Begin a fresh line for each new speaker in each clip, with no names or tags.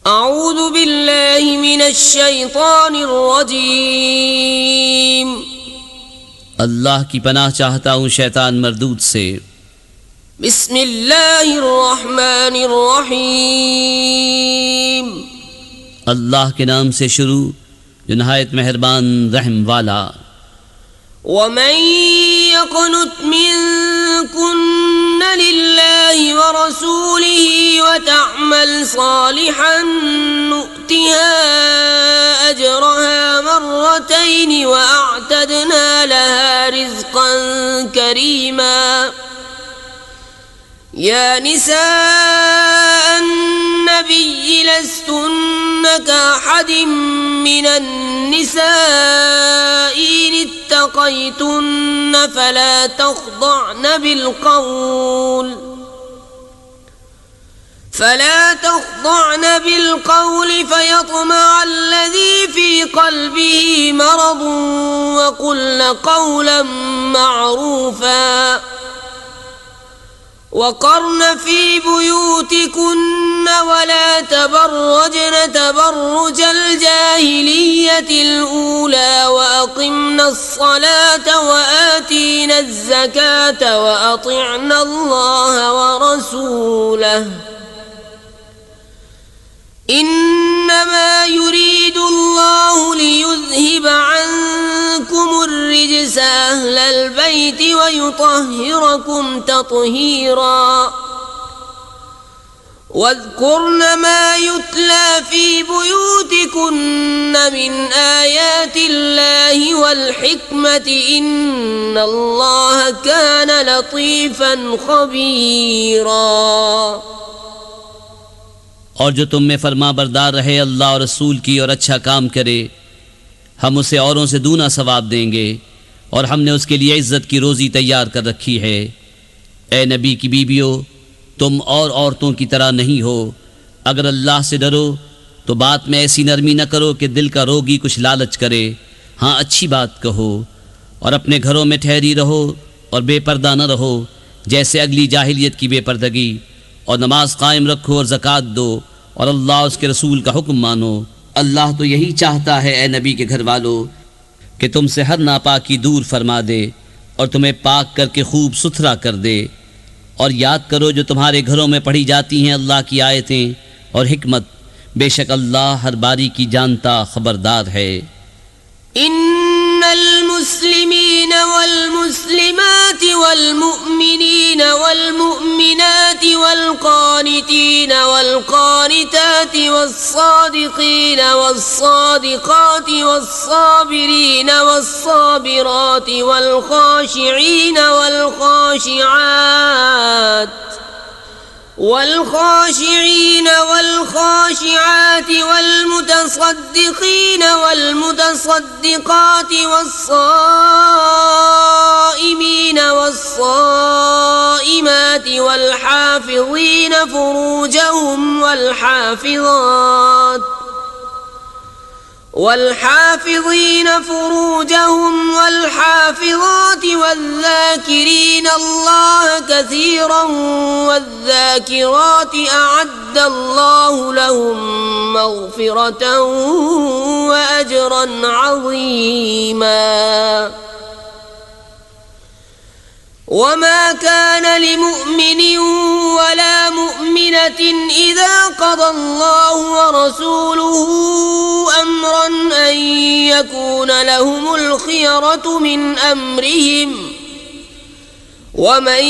अऊज़ु बिल्लाहि मिनश शैतानिर रजीम।
अल्लाह की पनाह चाहता हूँ शैतान मरदूद से।
बिस्मिल्लाहिर रहमानिर रहीम।
अल्लाह के नाम से शुरू जो नहायत मेहरबान रहम वाला।
वमन यक़नुत मिनकुन्न लिल्लाहि व रसूलिही व तअमल सालिहन नुअतिहा अजरहा मर्रतैन व अअतदना लहा रिज़्क़न करीमा। या निसाअन नबिय्यि लस्तुन्न कअहदिम मिनन निसाइ इन इत्तक़ैतुन्न फला तख़्ضअन बिलक़ौल फयत्मअ अल्लज़ी फ़ी क़ल्बिही मरदुन वक़ुल्न क़ौलन मअरूफ़ा। वक़र्न फ़ी बुयूतिकुन्न वला तबर्रजन तबर्रुजल जाहिलिय्यतिल ऊला वअक़िम्नस्सलात वआतीनज़्ज़कात वअतिअनल्लाह वरसूलह। इन्नमा युरीदुल्लाहु लियुज़हिब अन्कुमुर रिज्स अह्लल बैति वयुतह्हिरकुम तत्हीरा। वज़्कुर्न मा युत्ला फ़ी बुयूतिकुन्न मिन आयातिल्लाहि वल हिक्मति इन्नल्लाह कान लतीफ़न ख़बीरा।
और जो तुम में फरमा बरदार रहे अल्लाह और रसूल की और अच्छा काम करे, हम उसे औरों से दूना सवाब देंगे और हमने उसके लिए इज़्ज़त की रोज़ी तैयार कर रखी है। ए नबी की बीवियों, तुम और औरतों की तरह नहीं हो। अगर अल्लाह से डरो तो बात में ऐसी नरमी न करो कि दिल का रोगी कुछ लालच करे। हाँ, अच्छी बात कहो और अपने घरों में ठहरी रहो और बेपर्दा न रहो जैसे अगली जाहिलियत की बेपर्दगी। और नमाज कायम रखो और ज़कात दो और अल्लाह उसके रसूल का हुक्म मानो। अल्लाह तो यही चाहता है ए नबी के घर वालों कि तुमसे हर नापाकी दूर फरमा दे और तुम्हें पाक करके खूब सुथरा कर दे। और याद करो जो तुम्हारे घरों में पढ़ी जाती हैं अल्लाह की आयतें और हिकमत। बेशक अल्लाह हर बारी की जानता खबरदार है।
इन्नल मुस्लिमीन वल मुस्लिमात वल मुमिनीन वल मुमिनात वल क़ानितीन वल क़ानितात वस सादिक़ीन वस सादिक़ात वस साबिरीन वस साबिरात वल ख़ाशिईन वल ख़ाशिआत वल्खाशिईन वल्खाशिआत वल्मुतसद्दिक़ीन वल्मुतसद्दिक़ात वस्साइमीन वस्साइमात वल्हाफ़िज़ीन फ़ुरूजहुम والحافظات والذاكرين الله كثيرا والذاكرات أعد الله لهم مغفرة وأجرا عظيما। وما كان لمؤمن ولا مؤمنة إذا قضى الله ورسوله أمرا أن يكون لهم الخيرة من أمرهم ومن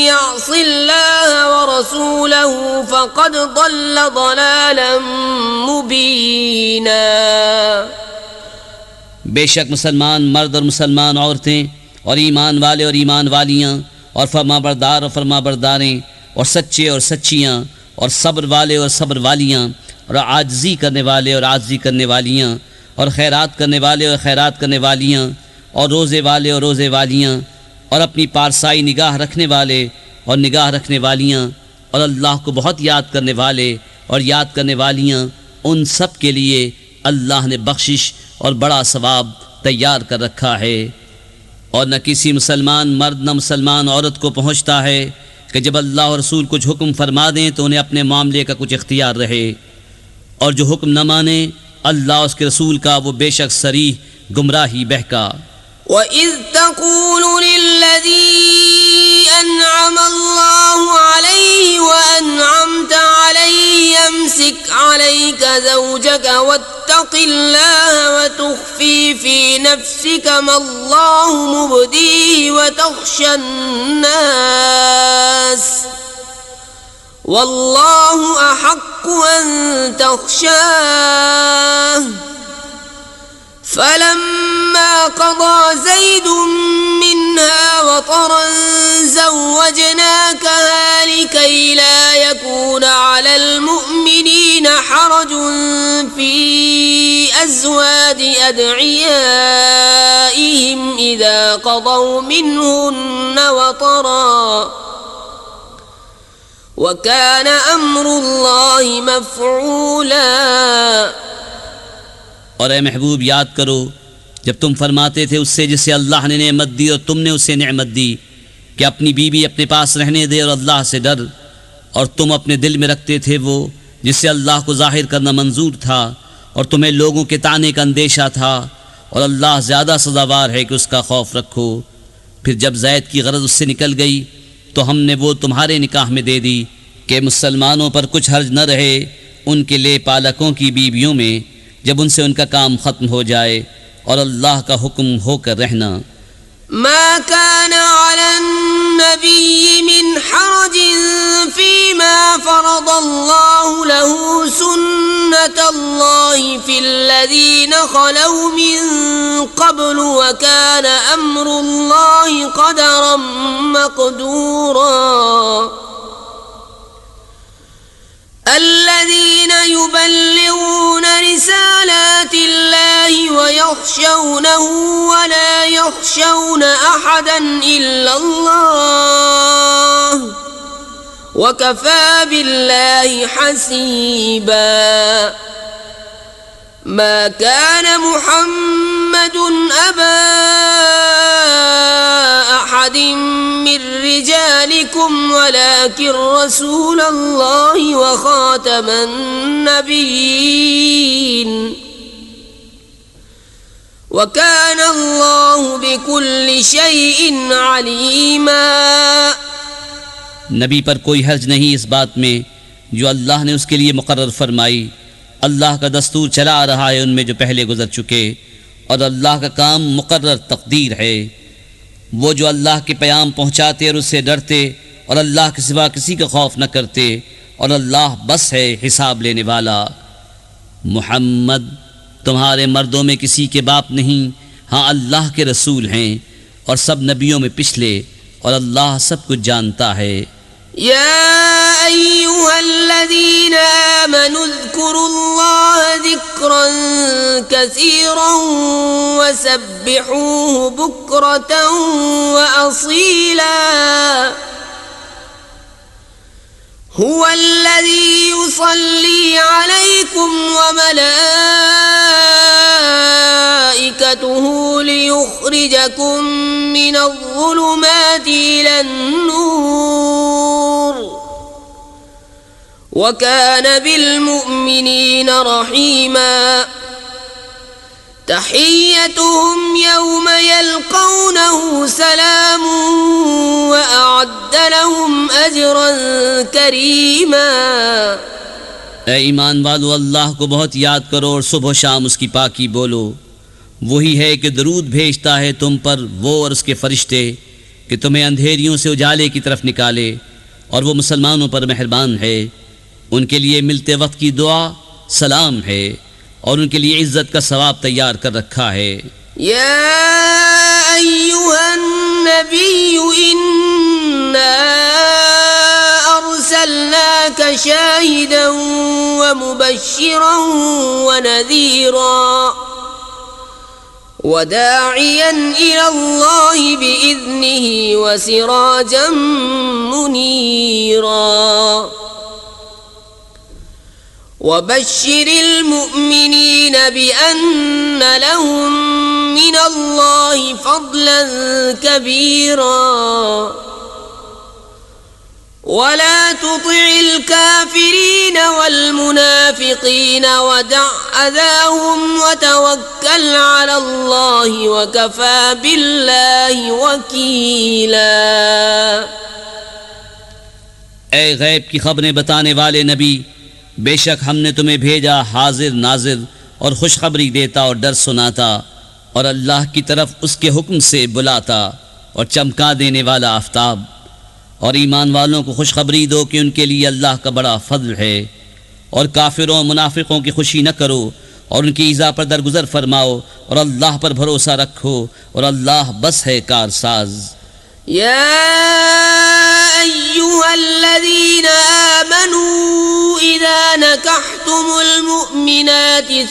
يعص الله ورسوله فقد ضل ضلالا مبينا।
बेशक मुसलमान मर्द और मुसलमान औरतें और ईमान वाले और ईमान वालियाँ और फरमाबरदार और फरमाबरदारें और सच्चे और सच्चियाँ और सब्र वाले और सब्र वालियाँ और आजिज़ी करने वाले और आजिज़ी करने वालियाँ और खैरात करने वाले और खैरात करने वालियाँ और रोज़े वाले और रोज़े वालियाँ और अपनी पारसाई निगाह रखने वाले और निगाह रखने वालियाँ और अल्लाह को बहुत याद करने वाले और याद करने वालियाँ, उन सब के लिए अल्लाह ने बख्शिश और बड़ा सवाब तैयार कर रखा है। और न किसी मुसलमान मर्द न मुसलमान औरत को पहुँचता है कि जब अल्लाह और रसूल कुछ हुक्म फरमा दें तो उन्हें अपने मामले का कुछ इख्तियार रहे। और जो हुक्म न माने अल्लाह उसके रसूल का वो बेशक सरीह गुमराही बहका।
وَإِذْ تَقُولُ لِلَّذِي أَنْعَمَ اللَّهُ عَلَيْهِ وَأَنْعَمْتَ عَلَيْهِ امْسِكْ عَلَيْكَ زَوْجَكَ وَاتَّقِ اللَّهَ وَتُخْفِي فِي نَفْسِكَ مَا اللَّهُ مُبْدِيهِ وَتَخْشَى النَّاسَ وَاللَّهُ أَحَقُّ أَن تَخْشَاهُ فلما قضى زيد منها وطرا زوجناكها لكي لا يكون على المؤمنين حرج في أزواج أدعيائهم إذا قضوا منهن وطرا وكان أمر الله مفعولا।
और ए महबूब याद करो जब तुम फरमाते थे उससे जिसे अल्लाह ने नेमत दी और तुमने उसे नेमत दी कि अपनी बीवी अपने पास रहने दे और अल्लाह से डर, और तुम अपने दिल में रखते थे वो जिससे अल्लाह को जाहिर करना मंजूर था और तुम्हें लोगों के ताने का अंदेशा था, और अल्लाह ज़्यादा सज़ावार है कि उसका खौफ रखो। फिर जब ज़ैद की गरज उससे निकल गई तो हमने वो तुम्हारे निकाह में दे दी कि मुसलमानों पर कुछ हर्ज न रहे उनके ले पालकों की बीवियों में जब उनसे उनका काम ख़त्म हो जाए, और अल्लाह का हुक्म होकर रहना।
मा काना अला नबी मिन हरज फीमा फरदल्लाहु लहु सुन्नतल्लाहि फिल्लज़ीना खलौ मिन क़ब्ल व काना अम्रुल्लाहि क़दरन मक़दूरा। الذين يبلغون رسالات الله ويخشونه ولا يخشون أحدا إلا الله وكفى بالله حسيبا. ما كان محمد أبا أحد من رجالكم ولكن رسول الله وخاتم النبيين وكان الله بكل شيء عليما.
नबी पर कोई हर्ज नहीं इस बात में जो अल्लाह ने उसके लिए मुकर्रर फरमाई। अल्लाह का दस्तूर चला आ रहा है उनमें जो पहले गुजर चुके, और अल्लाह का काम मुकर्रर तकदीर है। वो जो अल्लाह के पैगाम पहुँचाते और उससे डरते और अल्लाह के सिवा किसी का खौफ न करते, और अल्लाह बस है हिसाब लेने वाला। मुहम्मद तुम्हारे मर्दों में किसी के बाप नहीं, हाँ अल्लाह के रसूल हैं और सब नबियों में पिछले, और अल्लाह सब कुछ जानता है।
या अय्युहल्लज़ीना आमनू ज़्कुरुल्लाह ज़िक्रन कसीरन वसब्बिहूहु बुक्रतन व असीला। हुवल्लज़ी युसल्ली अलैकुम व मलाइकतुहु लियुख़रिजकुम मिनज़्ज़ुलुमाति इलन्नूर व कान बिल्मुअ्मिनीना रहीमा। तहिय्यतुहुम यौम यल्क़ौनहु सलामुन व अअद्द लहुम अजरन करीमा।
ए ईमान वालो, अल्लाह को बहुत याद करो और सुबह शाम उसकी पाकी बोलो। वही है कि दरूद भेजता है तुम पर वो और उसके फरिश्ते कि तुम्हें अंधेरियों से उजाले की तरफ निकाले, और वो मुसलमानों पर मेहरबान है। उनके लिए मिलते वक्त की दुआ सलाम है, और उनके लिए इज्जत का सवाब तैयार कर रखा है।
या अय्युहन नबिय्यु इन्ना अर्सलनाका शाहिदन व मुबश्शिरन व नज़ीरा व दाइयन इलल्लाहि बिइज़्निहि व सिराजन मुनीरा। وبشر المؤمنين بأن لهم من الله فضلا كبيرا ولا تطع الكافرين والمنافقين ودع أذاهم وتوكل على الله وكفى بالله وكيلا।
ए गैब की खबरें बताने वाले नबी, बेशक हमने तुम्हें भेजा हाजिर नाजिर और खुशखबरी देता और डर सुनाता और अल्लाह की तरफ उसके हुक्म से बुलाता और चमका देने वाला आफताब, और ईमान वालों को खुशखबरी दो कि उनके लिए अल्लाह का बड़ा फضल है। और काफिरों मुनाफिकों की खुशी न करो और उनकी ईज़ा पर दरगुजर फरमाओ और अल्लाह पर भरोसा रखो और अल्लाह बस है कारसाज।
या अय्युहल्लज़ीना आमनू इज़ा नकहतुमुल मुअमिनाति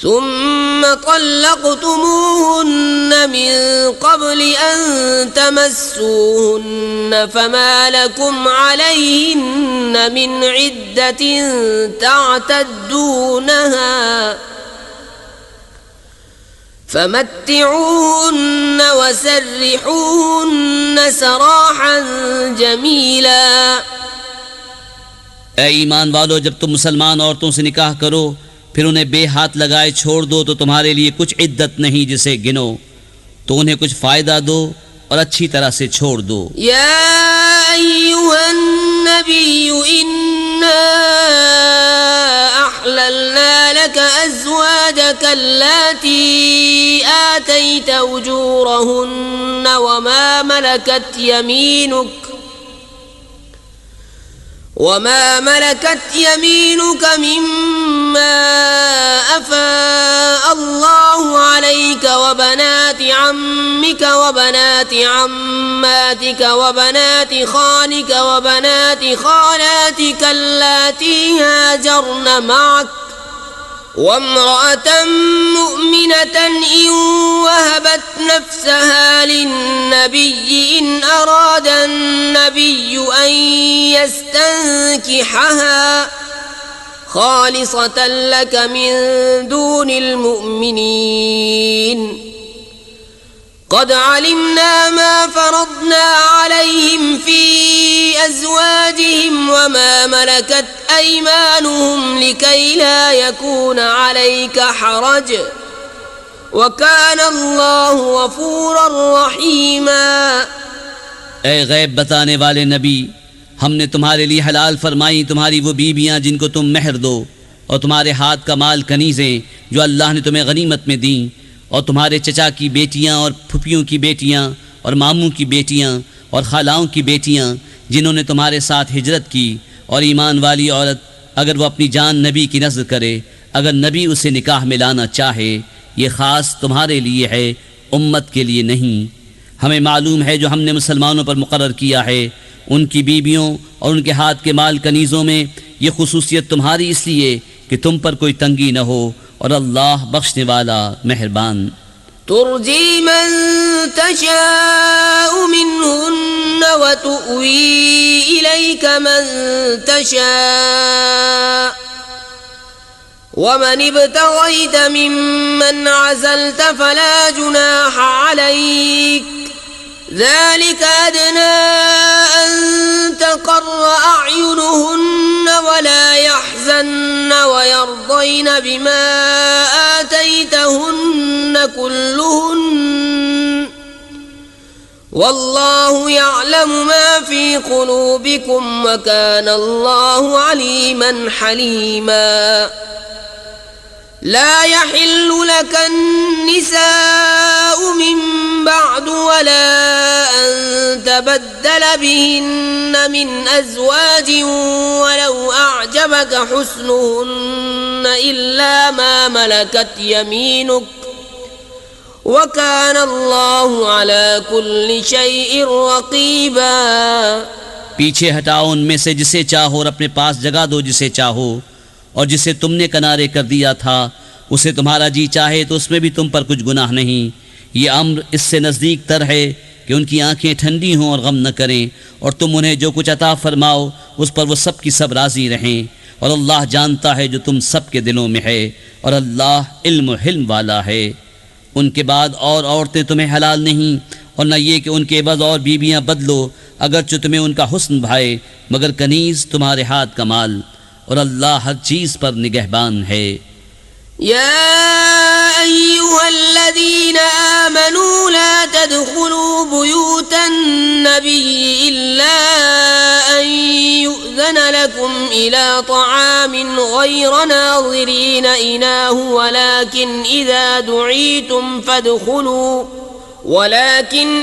सुम्मा طلقتموهن من قبل أن تمسوهن فما لكم عليهن من عدة تعتدونها فمتعوهن وسرحوهن سراحا جميلا।
ऐ ईमान वालो, जब तुम मुसलमान औरतों से निकाह करो फिर उन्हें बेहाथ लगाए छोड़ दो तो तुम्हारे लिए कुछ इद्दत नहीं जिसे गिनो, तो उन्हें कुछ फायदा दो और अच्छी तरह से छोड़ दो।
या अय्युहन नबिय्यु इन्ना अहललना लक अज़वाजक अल्लाती आतैत उजूरहुन्न वमा मलकत यमीनुक मिम्मा अफ़ा अल्लाहु अलैक व बनाति अम्मिक व बनाति अम्मातिक व बनाति खालिक व बनाति खालातिक अल्लाती हाजरन मअक वम्रअतन मुअमिनतन इन वहबत नफ्सहा लिन्नबिय्यि इन अरादा अन्नबिय्यु अन यस्तंकिहहा खालिसतन लक मिन दूनिल मुअमिनीन क़द अलिमना मा फ़रदना अलैहिम फ़ी अज़वाजिहिम वमा मलकत अयमानुहुम लिकै ला यकून अलैका हरज वकान अल्लाहु गफ़ूरर रहीमा।
ए गैब बताने वाले नबी, हमने तुम्हारे लिए हलाल फरमाई तुम्हारी वो बीबियाँ जिनको तुम मेहर दो, और तुम्हारे हाथ का माल कनीज़ें जो अल्लाह ने तुम्हें गनीमत में दी, और तुम्हारे चचा की बेटियाँ और फुफियों की बेटियाँ और मामू की बेटियाँ और खालाओं की बेटियाँ जिन्होंने तुम्हारे साथ हिजरत की, और ईमान वाली औरत अगर वो अपनी जान नबी की नज़र करे, अगर नबी उसे निकाह में लाना चाहे, ये ख़ास तुम्हारे लिए है, उम्मत के लिए नहीं। हमें मालूम है जो हमने मुसलमानों पर मुकर्रर किया है, उनकी बीबियों और उनके हाथ के माल कनीज़ों में ये खुसूसियत तुम्हारी इसलिए कि तुम पर कोई तंगी न हो, और अल्लाह बख्शने वाला मेहरबान।
तुरजी मन तशाउ मिनहुन्न व तुवी इलैका मन तशा व मन इब्तगैत मिम्मन अज़लत फला जुनाह अलैक ذلك أدنى أن تقر أعينهن ولا يحزن ويرضين بما آتيتهن كلهن والله يعلم ما في قلوبكم وكان الله عليما حليما لا يحل لك النساء من بعد ولا أن تبدل بهن من أزواج ولو أعجبك حسنهن إلا ما ملكت يمينك وكان الله على كل شيء رقيبا।
पीछे हटाओ उनमें से जिसे चाहो और अपने पास जगह दो जिसे चाहो, और जिसे तुमने किनारे कर दिया था उसे तुम्हारा जी चाहे तो उसमें भी तुम पर कुछ गुनाह नहीं। ये अम्र इससे नज़दीक तर है कि उनकी आंखें ठंडी हों और गम न करें, और तुम उन्हें जो कुछ अता फरमाओ उस पर वो सब की सब राज़ी रहें, और अल्लाह जानता है जो तुम सब के दिलों में है, और अल्लाह इल्म हिल्म वाला है। उनके बाद और औरतें तुम्हें हलाल नहीं, और न ये कि उनके एवज़ और बीबियां बदलो, अगरचे तुम्हें उनका हुस्न भाए, मगर कनीज़ तुम्हारे हाथ का माल, और अल्लाह हर चीज़ पर निगहबान है।
يا أيها الذين آمنوا لا تدخلوا بيوت النبي إلا أن يؤذن لكم إلى طعام غير ناظرين إناه ولكن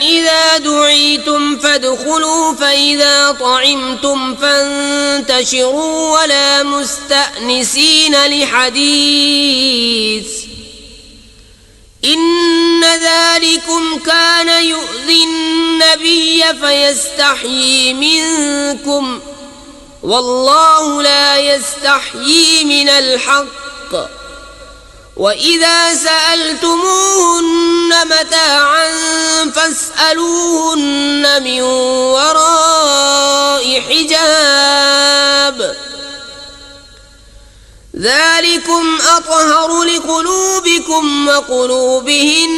إذا دعيتم فادخلوا فإذا طعمتم فانتشروا ولا مستأنسين لحديث إن ذلكم كان يؤذي النبي فيستحيي منكم والله لا يستحيي من الحق وإذا سألتموهن متاعا فاسألوهن من وراء حجاب ذلكم أطهر لقلوبكم وقلوبهن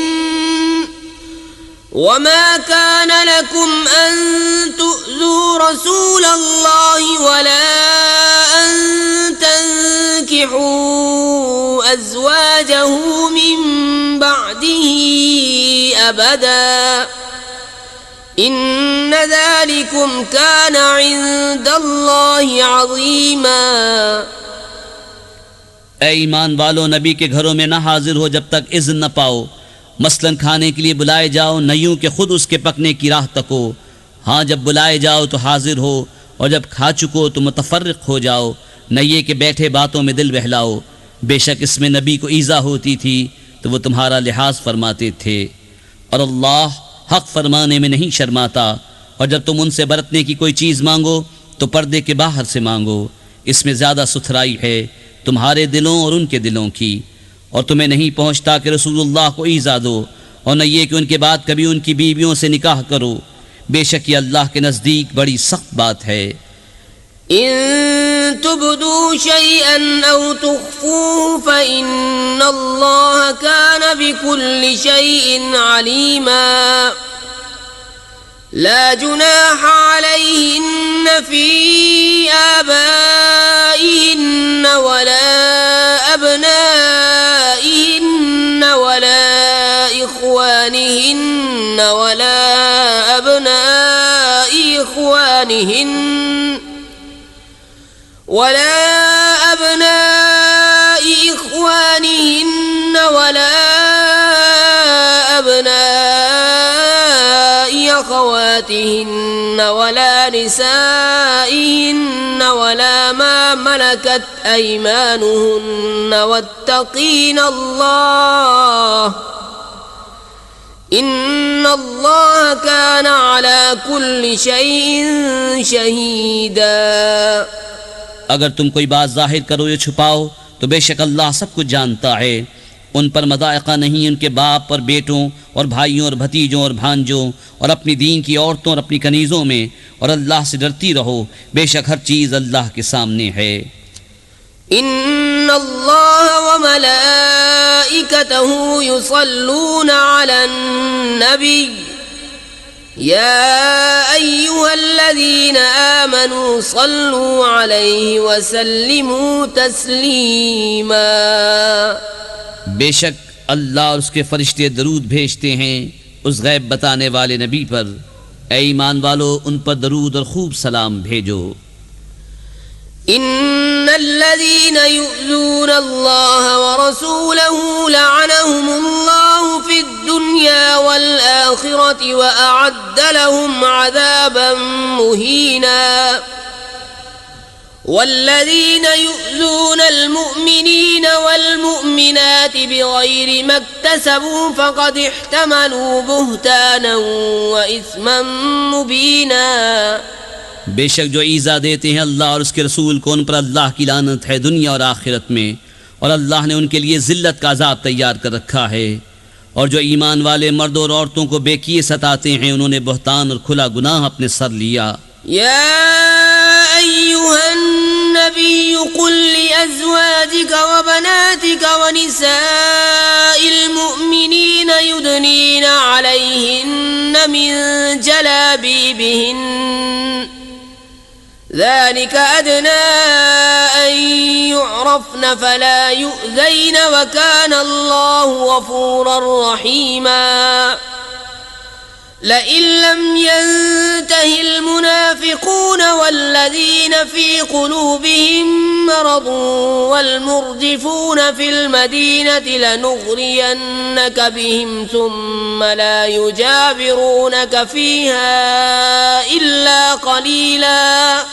وما كان لكم أن تؤذوا رسول الله ولا أن تنكحوا أزواجه من بعده أبدا إن ذلكم كان عند الله عظيما।
ऐ ईमान वालो, नबी के घरों में न हाजिर हो जब तक इज़्न न पाओ। मसलन खाने के लिए बुलाए जाओ, न यूं कि खुद उसके पकने की राह तको। हाँ, जब बुलाए जाओ तो हाजिर हो, और जब खा चुको तो मुतफर्रिक हो जाओ, न ये कि बैठे बातों में दिल बहलाओ। बेशक इसमें नबी को ईज़ा होती थी तो वो तुम्हारा लिहाज फरमाते थे, और अल्लाह हक़ फरमाने में नहीं शर्माता। और जब तुम उनसे बरतने की कोई चीज़ मांगो तो पर्दे के बाहर से मांगो, इसमें ज़्यादा सुथराई है तुम्हारे दिलों और उनके दिलों की। और तुम्हें नहीं पहुँचता कि रसूलुल्लाह को ईज़ा दो, और न ये कि उनके बाद कभी उनकी बीवियों से निकाह करो। बेशक ये अल्लाह के नज़दीक बड़ी सख्त बात है।
इन तुबदू शैअन औ तुख्फूहु फ़इन्नल्लाह कान बिकुल्लि शैइन अलीमा। ला जुनाह अलैहिन्न फ़ी आबाइहिन्न वला अबनाइहिन्न वला इख्वानिहिन्न वला अबनाइ इख्वानिहिन्न वला अबनाइ अखवातिहिन्न वला निसाइहिन्न वला मा मलकत अयमानुहुन्न वत्तक़ीनल्लाह इन्नल्लाह काना अला कुल्लि शैइन शहीदा।
अगर तुम कोई बात जाहिर करो या छुपाओ तो बेशक अल्लाह सब कुछ जानता है। उन पर मदायका नहीं उनके बाप और बेटों और भाइयों और भतीजों और भांजों और अपनी दीन की औरतों और अपनी कनीज़ों में, और अल्लाह से डरती रहो, बेशक हर चीज़ अल्लाह के सामने है।
इन्नल्लाह व मलाइकतहु युसल्लूना अलन नबी या अय्युहल्लज़ीना आमनू सल्लू अलैहि व सल्लिमू तस्लीमा।
बेशक अल्लाह और उसके फरिश्ते दरूद भेजते हैं उस गैब बताने वाले नबी पर। ऐ ईमान वालो, उन पर दरूद और खूब सलाम भेजो।
इन्नल्लज़ीना युज़ूना अल्लाह व रसूलहु लअनहुमुल्लाहु फिद्दुन्या वल आखिरति व अअद्द लहुम अज़ाबन मुहीना। वल्लज़ीना युज़ूना अल-मुअ्मिनीना वल-मुअ्मिनात बिग़ैरि मक्तसबू फ़क़द इह्तमलू बुहतानन व इस्मन मुबीना।
बेशक जो ईज़ा देते हैं अल्लाह और उसके रसूल को, उन पर अल्लाह की लानत है दुनिया और आखिरत में, और अल्लाह ने उनके लिए ज़िल्लत का अज़ाब तैयार कर रखा है। और जो ईमान वाले मर्दों और औरतों को बेकिए सताते हैं, उन्होंने बहतान और खुला गुनाह अपने सर लिया।
या अय्युहन النبي قل لأزواجك وبناتك ونساء المؤمنين يدنين عليهن من جلابيبهن ذلك أدنى أن يعرفن فلا يؤذين وكان الله غفورا رحيما لئن لم ينته المنافقون والذين في قلوبهم مرض والمرجفون في المدينة لنغرينك بهم ثم لا يجاورونك فيها إلا قليلا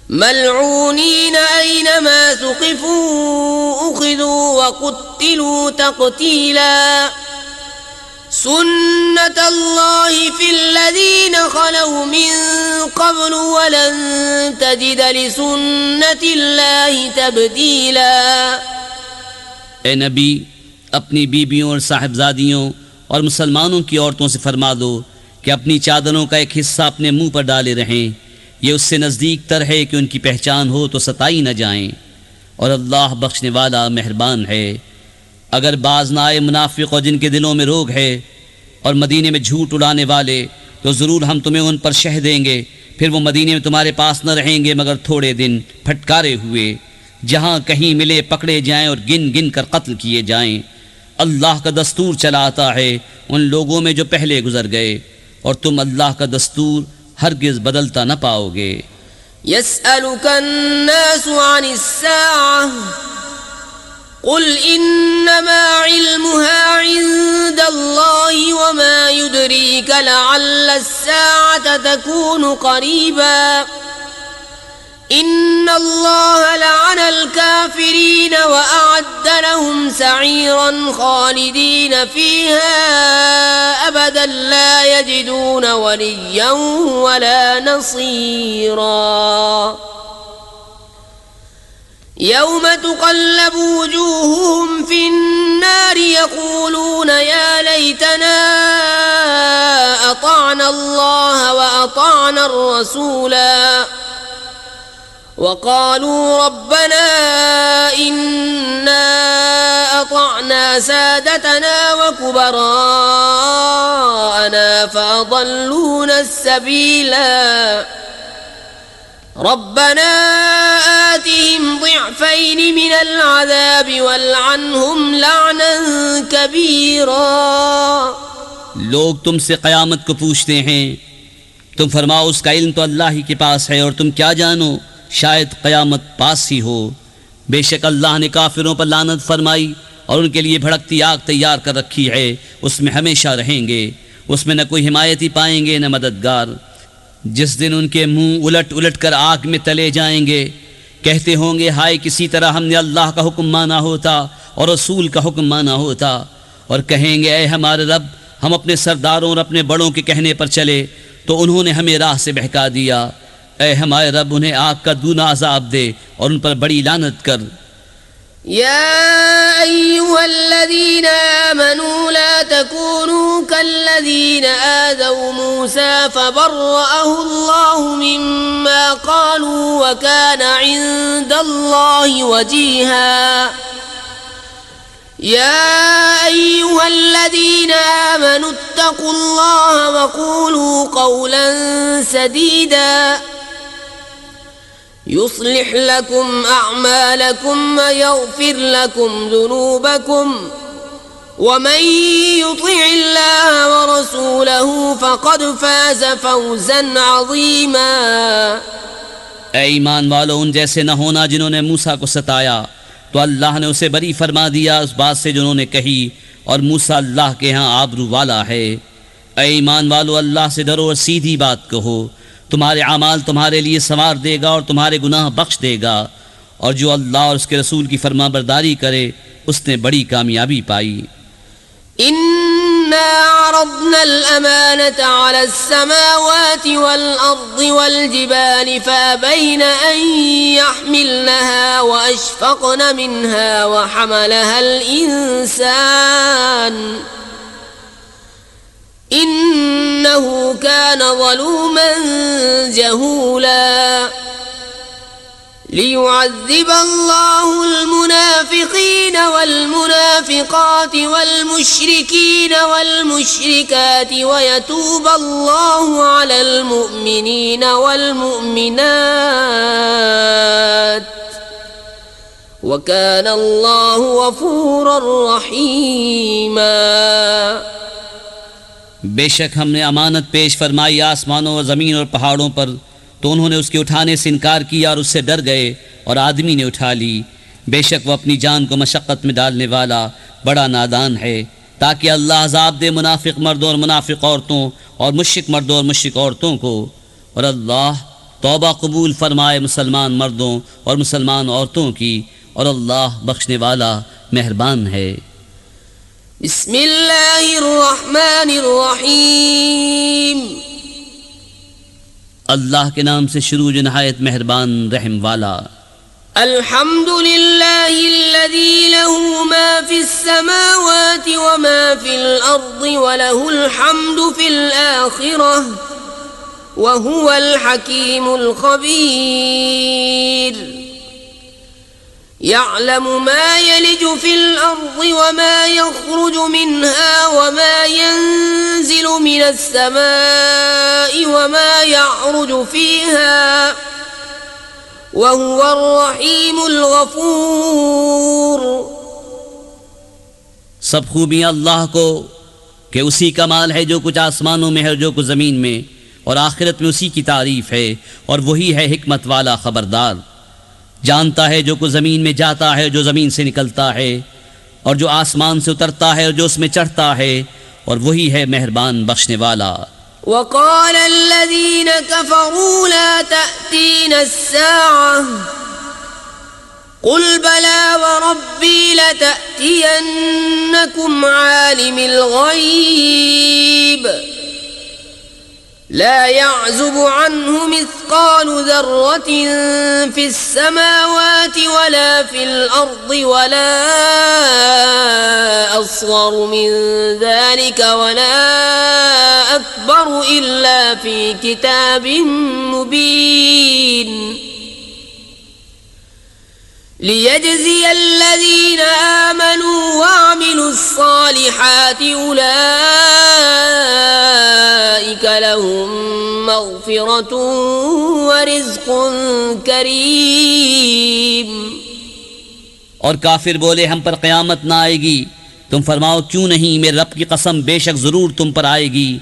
ملعونين أينما ثقفوا أخذوا وقتلوا تقتيلا سنة الله في الذين خلوا من قبل ولن تجد لسنة الله تبديلا
ए नबी अपनी बीबियों और साहिबजादियों और मुसलमानों की औरतों से फरमा दो कि अपनी चादरों का एक हिस्सा अपने मुंह पर डाले रहें। ये उससे नज़दीक तर है कि उनकी पहचान हो तो सताई न जाएं, और अल्लाह बख्शने वाला मेहरबान है। अगर बाज ना आए मुनाफिक और जिनके दिलों में रोग है और मदीने में झूठ उड़ाने वाले, तो ज़रूर हम तुम्हें उन पर शह देंगे, फिर वो मदीने में तुम्हारे पास न रहेंगे मगर थोड़े दिन, फटकारे हुए। जहाँ कहीं मिले पकड़े जाएं और गिन गिन कर कत्ल किए जाएं। अल्लाह का दस्तूर चला आता है उन लोगों में जो पहले गुजर गए, और तुम अल्लाह का दस्तूर हरगिज़ बदलता न पाओगे।
यसअलुका अन्नासु अनिस्साअह कुल इन्नमा इल्मुहा इंदल्लाहि वमा युद्रीका लअल्ल अस्साअता तकूनु क़रीबा इन्नल्लाह लअनल काफिरीन व अअद्द लहुम सईरन खालिदीन फीहा अबदन ला यजिदून वलिय्यन वला नसीरा यौम तुक़ल्लबु वुजूहुहुम फिन्नार यक़ूलून या लैतना अताअना अल्लाह व अताअना अर्रसूला वक़ालू रब्बना इन्ना अताअना सादतना व कुबराअना फ़अضلूना अस्सबीला रब्बना आतिहिम ज़िअफ़ैन मिनल अज़ाबि वल्अनहुम लअनन कबीरा।
लोग तुमसे क़यामत को पूछते हैं, तुम फरमाओ उसका इल्म तो अल्लाह ही के पास है, और तुम क्या जानो, शायद क़यामत पास ही हो। बेशक अल्लाह ने काफिरों पर लानत फरमाई और उनके लिए भड़कती आग तैयार कर रखी है, उसमें हमेशा रहेंगे, उसमें न कोई हिमायती पाएंगे न मददगार। जिस दिन उनके मुंह उलट उलट कर आग में तले जाएंगे, कहते होंगे हाय किसी तरह हमने अल्लाह का हुक्म माना होता और रसूल का हुक्म माना होता, और कहेंगे ऐ हमारे रब, हम अपने सरदारों और अपने बड़ों के कहने पर चले तो उन्होंने हमें राह से बहका दिया। ऐ हमारे रब, उन्हें आग का दूना अज़ाब दे और उन पर बड़ी लानत कर।
या अय्युहल्लज़ीना आमनू ला तकूनू कल्लज़ीना आज़ौ मूसा फबर्रअहु अल्लाहु मिम्मा क़ालू व काना इंदल्लाहि वजीहा। या अय्युहल्लज़ीना आमनू इत्तक़ुल्लाह व क़ूलू क़ौलन सदीदा युस्लिह लकुम अअमालकुम व यग़फिर लकुम ज़ुनूबकुम व मन युतिइल्लाह व रसूलहु फ़क़द फ़ाज़ फ़ौज़न अज़ीमा।
ऐ ईमान वालों, उन जैसे न होना जिन्होंने मूसा को सताया, तो अल्लाह ने उसे बरी फरमा दिया उस बात से जिन्होंने कही, और मूसा अल्लाह के यहाँ आबरू वाला है। ऐ ईमान वालों, अल्लाह से डरो और सीधी बात कहो, तुम्हारे अमाल तुम्हारे लिए संवार देगा और तुम्हारे गुनाह बख्श देगा, और जो अल्लाह और उसके रसूल की फरमाबरदारी करे उसने बड़ी कामयाबी पाई।
इन्ना अरदना अल-अमानता अला अस्समावाति वल अर्दि वल जिबालि फअबैना अन यहमिलनहा व अशफक़ना मिनहा व हमलहा अल-इंसान इन्नहु कान ज़लूमन जहूला। लियुअज़्ज़िब अल्लाहु अल-मुनाफ़िक़ीन वल-मुनाफ़िक़ात वल-मुश्रिकीन वल-मुश्रिकात व यतूब अल्लाहु अलल मुअमिनीन वल-मुअमिनात व कान अल्लाहु गफ़ूरर रहीमा।
बेशक हमने अमानत पेश फरमाई आसमानों और ज़मीन और पहाड़ों पर, तो उन्होंने उसके उठाने से इनकार किया और उससे डर गए और आदमी ने उठा ली। बेशक वह अपनी जान को मशक्क़त में डालने वाला बड़ा नादान है, ताकि अल्लाह अज़ाब दे मुनाफिक मर्दों और मुनाफिक औरतों और मुश्रिक मर्दों और मुश्रिक औरतों को, और अल्लाह तौबा कबूल फरमाए मुसलमान मर्दों और मुसलमान औरतों की, और अल्लाह बख्शने वाला मेहरबान है।
बिस्मिल्लाहिर्रहमानिर्रहीम।
अल्लाह के नाम से शुरू जो नहायत मेहरबान रहम वाला।
अल्हम्दुलिल्लाहिल्लज़ी लहू मा फिस्समावाति व मा फिल अर्दि व लहुल हम्दु फिल आखिरह व हुवल हकीमुल खबीर। यअलमु मा यलिजु फिल अर्दि व मा यख़रुजु मिन्हा व मा यंज़िलु मिनस समाइ व मा यअरुजु फ़ीहा व हुवर रहीमुल गफ़ूर।
सब खूबियाँ अल्लाह को कि उसी का माल है जो कुछ आसमानों में है और जो कुछ ज़मीन में, और आखिरत में उसी की तारीफ़ है, और वही है हिकमत वाला खबरदार। जानता है जो कुछ ज़मीन में जाता है, जो ज़मीन से निकलता है, और जो आसमान से उतरता है और जो उसमें चढ़ता है, और वही है मेहरबान बख्शने वाला।
वक़ाल अल्लज़ीन कफ़रू ला तअतीना अस्साअह क़ुल बला व रब्बी लतअतियन्नकुम आलिमिल ग़ैब ला यअज़ुबु अन्हु मिस्क़ालु ज़र्रतिन फ़िस्समावाति वला फ़िल अर्दि वला अस्ग़रु मिन ज़ालिका वला अकबरु इल्ला फ़ी किताबिन मुबीन। लियजज़िय अल्लज़ीना आमनू व अमिलुस्सालिहाति उलाइका लहुम मग़फ़िरतुन व रिज़्क़ुन करीम।
और काफिर बोले हम पर क़यामत ना आएगी। तुम फरमाओ क्यों नहीं, मेरे रब की कसम बेशक ज़रूर तुम पर आएगी।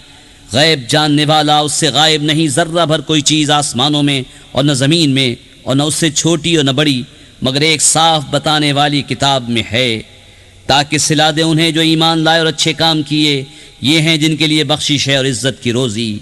गैब जानने वाला उससे गायब नहीं ज़र्रा भर कोई चीज़ आसमानों में और न ज़मीन में, और न उससे छोटी और न बड़ी, मगर एक साफ बताने वाली किताब में है, ताकि सिला दे उन्हें जो ईमान लाए और अच्छे काम किए। ये हैं जिनके लिए बख्शिश है और इज़्ज़त की रोज़ी।